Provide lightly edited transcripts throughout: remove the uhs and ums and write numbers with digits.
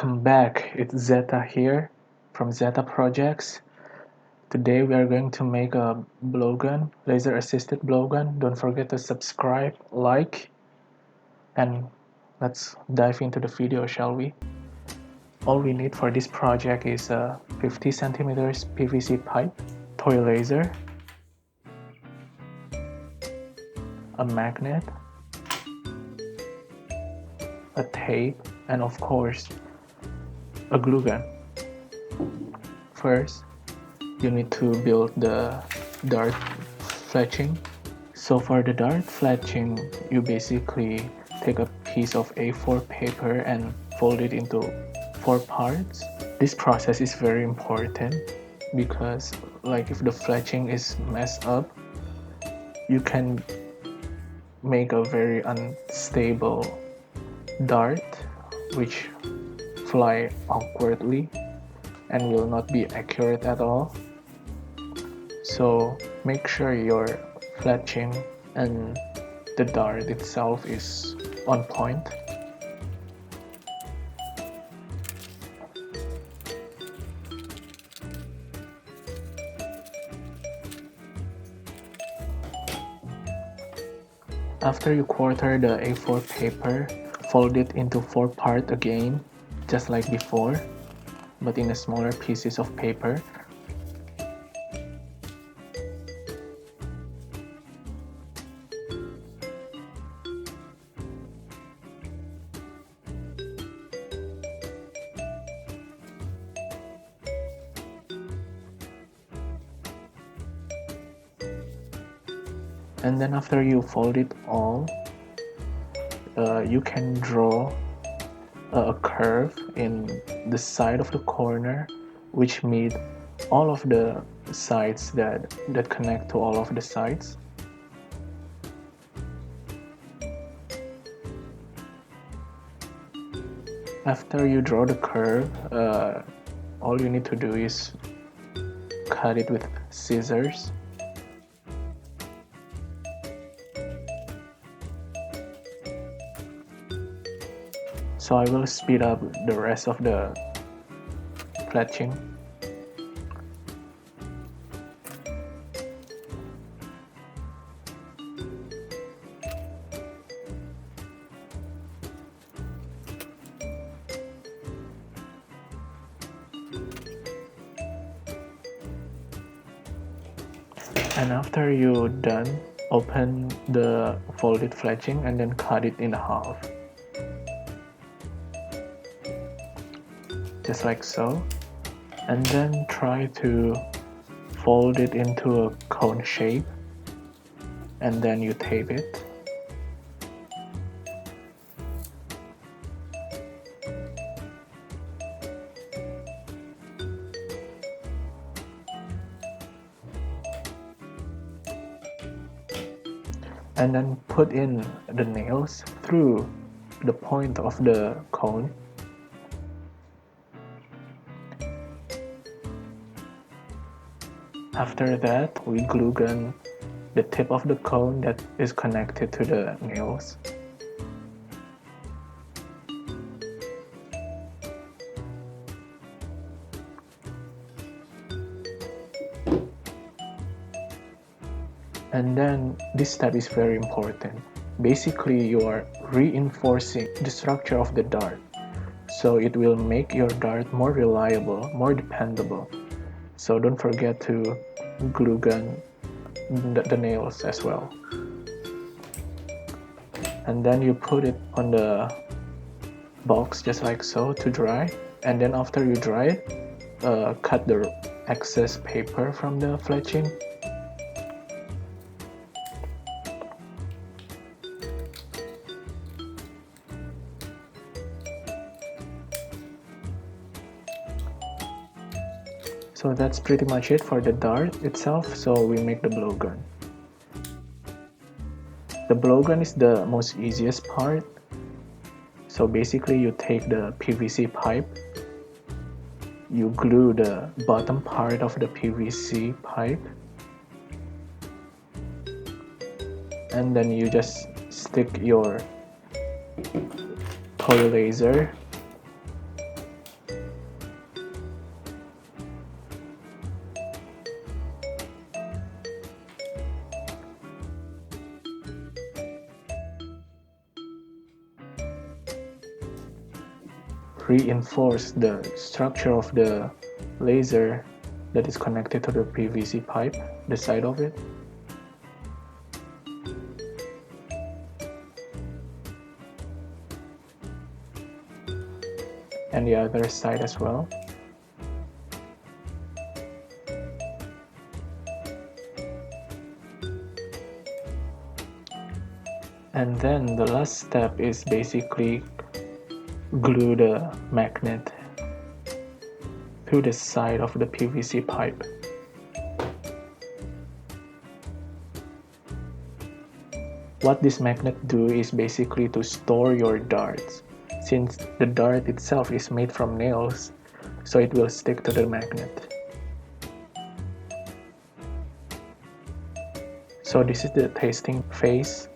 Welcome back, it's Zeta here from ZetaProjects. Today we are going to make a blowgun, laser assisted blowgun. Don't forget to subscribe, like, and let's dive into the video, shall we? All we need for this project is a 50 centimeters PVC pipe, toy laser, a magnet, a tape, and of course a glue gun. First, you need to build the dart fletching. So for the dart fletching, you basically take a piece of A4 paper and fold it into 4 parts. This process is very important because if the fletching is messed up, you can make a very unstable dart which fly awkwardly and will not be accurate at all. So make sure your fletching and the dart itself is on point. After you quarter the A4 paper, fold it into 4 parts again, just like before, but in a smaller pieces of paper. And then after you fold it all, you can draw a curve in the side of the corner which meet all of the sides that connect to all of the sides. After you draw the curve, all you need to do is cut it with scissors. So I will speed up the rest of the fletching. And after you're done, open the folded fletching and then cut it in half. Just like so. And then try to fold it into a cone shape. And then you tape it. And then put in the nails through the point of the cone. After that, we glue gun the tip of the cone that is connected to the nails. And then this step is very important. Basically, you are reinforcing the structure of the dart, so it will make your dart more reliable, more dependable. So don't forget to glue gun the nails as well. And then you put it on the box just like so to dry. And then after you dry it, cut the excess paper from the fletching. So that's pretty much it for the dart itself, so we make the blowgun. The blowgun is the most easiest part. So basically you take the PVC pipe, you glue the bottom part of the PVC pipe, and then you just stick your toy laser reinforce the structure of the laser that is connected to the PVC pipe, the side of it. And the other side as well. And then the last step is basically glue the magnet to the side of the PVC pipe. What this magnet do is basically to store your darts. Since the dart itself is made from nails, so it will stick to the magnet. So this is the testing phase.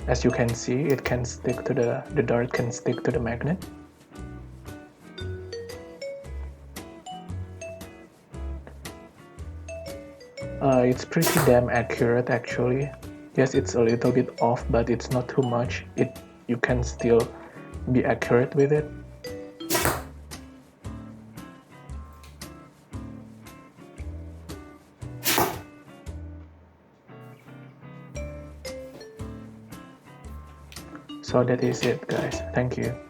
As you can see, it can stick to the dart can stick to the magnet. It's pretty damn accurate actually. Yes, it's a little bit off, but it's not too much. You can still be accurate with it. So that is it, guys. Thank you.